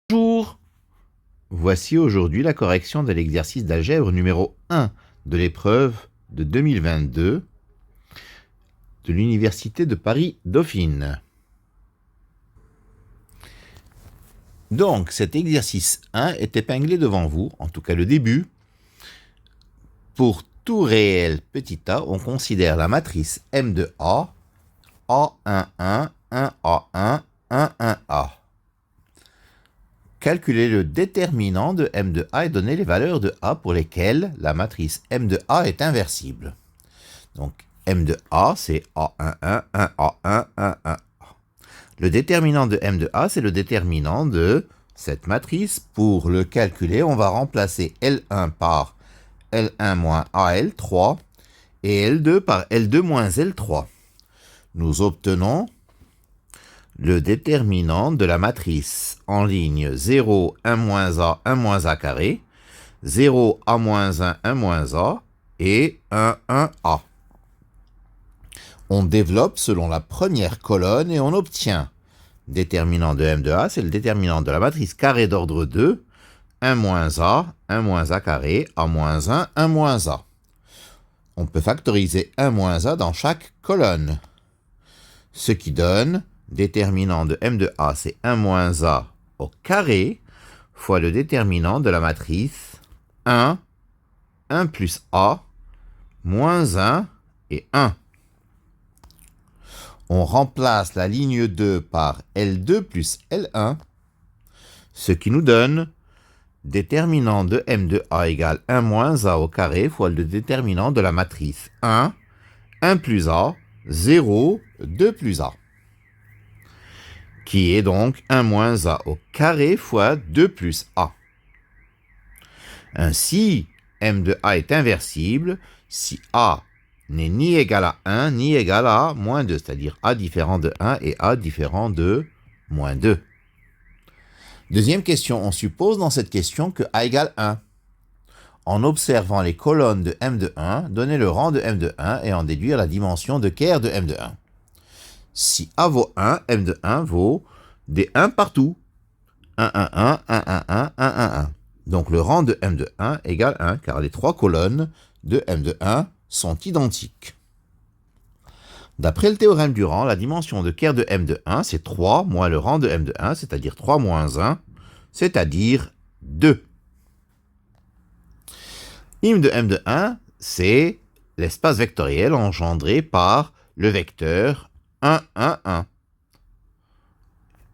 Bonjour! Voici aujourd'hui la correction de l'exercice d'algèbre numéro 1 de l'épreuve de 2022 de l'Université de Paris-Dauphine. Donc, cet exercice 1 est épinglé devant vous, en tout cas le début. Pour tout réel petit a, on considère la matrice M de A, A11, 1A1, 1A. Calculer le déterminant de M de A et donner les valeurs de A pour lesquelles la matrice M de A est inversible. Donc, M de A, c'est A11, 1A1, 1A. Le déterminant de M de A, c'est le déterminant de cette matrice. Pour le calculer, on va remplacer L1 par L1 moins AL3 et L2 par L2 moins L3. Nous obtenons le déterminant de la matrice en ligne 0, 1 moins A, 1 moins A carré, 0, A moins 1, 1 moins A, et 1, 1, A. On développe selon la première colonne et on obtient déterminant de M de A, c'est le déterminant de la matrice carré d'ordre 2, 1 moins A, 1 moins A carré, A moins 1, 1 moins A. On peut factoriser 1 moins A dans chaque colonne, ce qui donne déterminant de M de A, c'est 1 moins A au carré, fois le déterminant de la matrice 1, 1 plus A, moins 1 et 1. On remplace la ligne 2 par L2 plus L1, ce qui nous donne déterminant de M de A égale 1 moins A au carré fois le déterminant de la matrice 1, 1 plus A, 0, 2 plus A, qui est donc 1 moins A au carré fois 2 plus A. Ainsi, M de A est inversible si A n'est ni égal à 1 ni égal à moins 2, c'est-à-dire A différent de 1 et A différent de moins 2. Deuxième question, on suppose dans cette question que A égale 1. En observant les colonnes de M de 1, donner le rang de M de 1 et en déduire la dimension de Kerr de M de 1. Si A vaut 1, M de 1 vaut des 1 partout. 1, 1, 1, 1, 1, 1, 1, 1, 1. Donc le rang de M de 1 égale 1, car les trois colonnes de M de 1 sont identiques. D'après le théorème du rang, la dimension de Kerr de M de 1, c'est 3 moins le rang de M de 1, c'est-à-dire 3 moins 1, c'est-à-dire 2. Im de M de 1, c'est l'espace vectoriel engendré par le vecteur 1, 1, 1.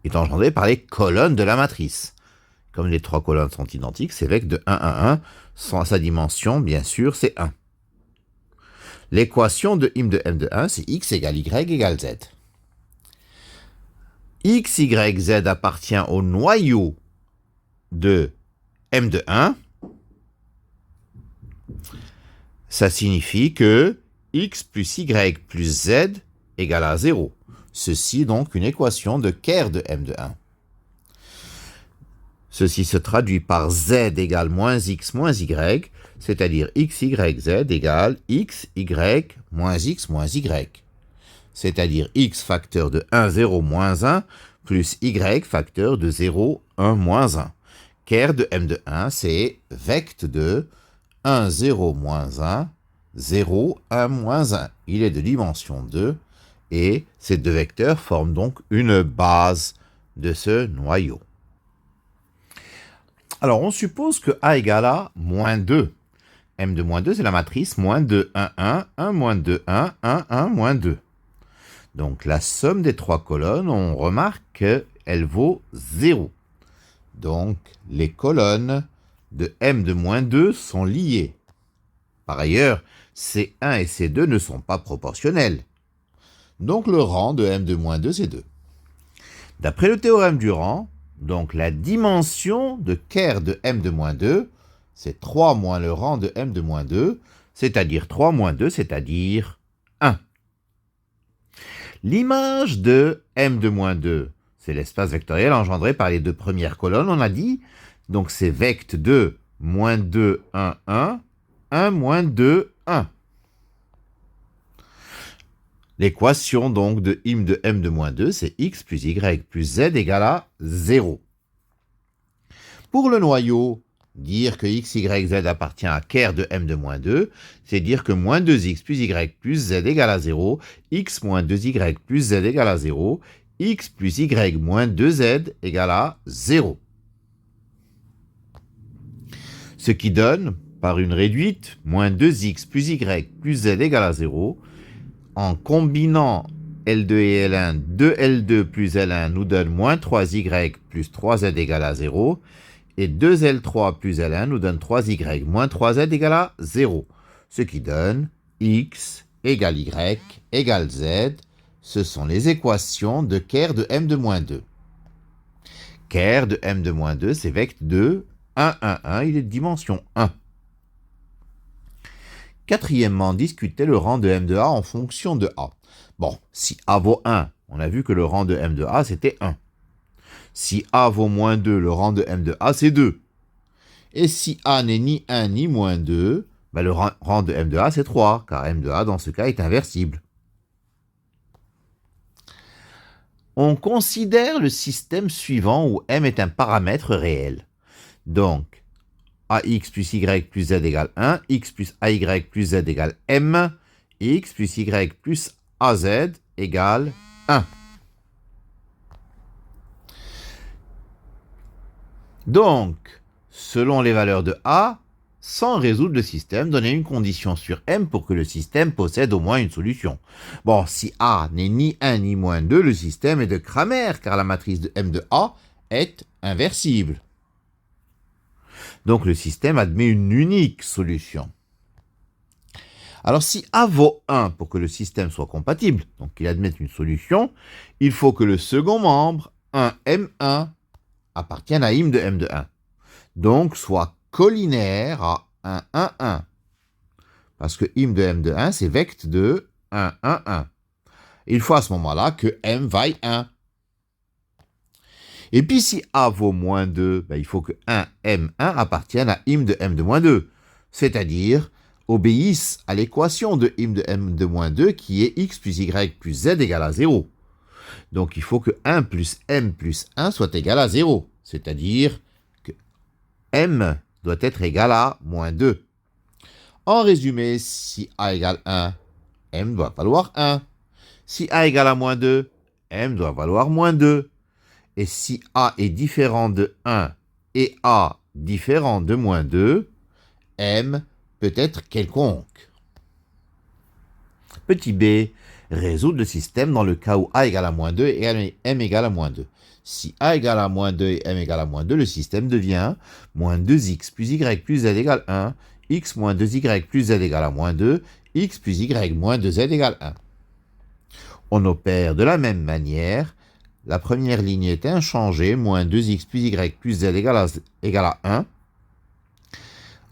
Il est engendré par les colonnes de la matrice. Comme les trois colonnes sont identiques, ces vecteurs de 1, 1, 1 sont à sa dimension, bien sûr, c'est 1. L'équation de Im de M de 1, c'est x égale y égale z. X, y, z appartient au noyau de M de 1. Ça signifie que x plus y plus z égale à 0. Ceci est donc une équation de Kerr de M de 1. Ceci se traduit par z égale moins x moins y, c'est-à-dire x, y, z égale x, y, moins x, moins y. C'est-à-dire x facteur de 1, 0, moins 1, plus y facteur de 0, 1, moins 1. Kerr de M de 1, c'est vecte de 1, 0, moins 1, 0, 1, moins 1. Il est de dimension 2, et ces deux vecteurs forment donc une base de ce noyau. Alors, on suppose que A égale à moins 2. M de moins 2, c'est la matrice moins 2, 1, 1, 1, moins 2, 1, 1, 1, moins 2. Donc, la somme des trois colonnes, on remarque qu'elle vaut 0. Donc, les colonnes de M de moins 2 sont liées. Par ailleurs, C1 et C2 ne sont pas proportionnels. Donc, le rang de M de moins 2, c'est 2. D'après le théorème du rang, donc la dimension de Kerr de M de moins 2, c'est 3 moins le rang de M de moins 2, c'est-à-dire 3 moins 2, c'est-à-dire 1. L'image de M de moins 2, c'est l'espace vectoriel engendré par les deux premières colonnes, on a dit. Donc c'est vecte de moins 2, 1, 1, 1, moins 2, 1. L'équation donc de Im de M de moins 2, c'est x plus y plus z égale à 0. Pour le noyau, dire que x, y, z appartient à ker de m de moins 2, c'est dire que moins 2x plus y plus z égale à 0, x moins 2y plus z égale à 0, x plus y moins 2z égale à 0. Ce qui donne, par une réduite, moins 2x plus y plus z égale à 0. En combinant L2 et L1, 2L2 plus L1 nous donne moins 3y plus 3z égale à 0. Et 2L3 plus L1 nous donne 3y moins 3z égale à 0. Ce qui donne x égale y égale z. Ce sont les équations de ker de m de moins 2. Ker de m de moins 2, c'est vecteur 2, 1, 1, 1, il est de dimension 1. Quatrièmement, discuter le rang de m de a en fonction de a. Bon, si a vaut 1, on a vu que le rang de m de a, c'était 1. Si a vaut moins 2, le rang de m de a, c'est 2. Et si a n'est ni 1 ni moins 2, ben le rang de m de a, c'est 3, car m de a, dans ce cas, est inversible. On considère le système suivant où m est un paramètre réel. Donc, ax plus y plus z égale 1, x plus ay plus z égale m, x plus y plus az égale 1. Donc, selon les valeurs de a, sans résoudre le système, donner une condition sur m pour que le système possède au moins une solution. Bon, si a n'est ni 1 ni moins 2, le système est de Cramer, car la matrice de m de a est inversible. Donc le système admet une unique solution. Alors si a vaut 1 pour que le système soit compatible, donc qu'il admette une solution, il faut que le second membre, 1m1, appartienne à im de m de 1. Donc soit collinaire à 1, 1, 1. Parce que im de m de 1, c'est vecteur de 1, 1, 1. Il faut à ce moment-là que m vaille 1. Et puis si a vaut moins 2, ben, il faut que 1m1 appartienne à im de m de moins 2. C'est-à-dire obéisse à l'équation de im de m de moins 2 qui est x plus y plus z égale à 0. Donc il faut que 1 plus m plus 1 soit égal à 0. C'est-à-dire que m doit être égal à moins 2. En résumé, si a égale 1, m doit valoir 1. Si a égale à moins 2, m doit valoir moins 2. Et si a est différent de 1 et a différent de moins 2, m peut être quelconque. Petit b, résoudre le système dans le cas où a égale à moins 2 et m égale à moins 2. Si a égale à moins 2 et m égale à moins 2, le système devient moins 2x plus y plus z égale 1, x moins 2y plus z égale à moins 2, x plus y moins 2z égale 1. On opère de la même manière. La première ligne est inchangée, moins 2x plus y plus z égale à 1.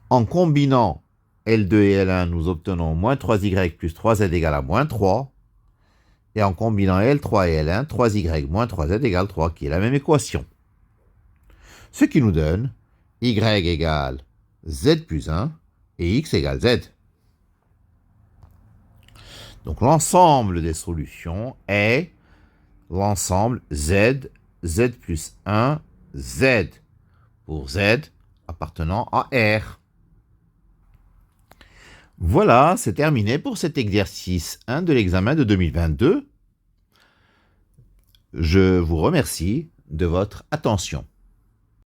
En combinant L2 et L1, nous obtenons moins 3y plus 3z égale à moins 3. Et en combinant L3 et L1, 3y moins 3z égale 3, qui est la même équation. Ce qui nous donne y égale z plus 1 et x égale z. Donc l'ensemble des solutions est l'ensemble z, z plus 1, z, pour z appartenant à R. Voilà, c'est terminé pour cet exercice 1 de l'examen de 2022. Je vous remercie de votre attention.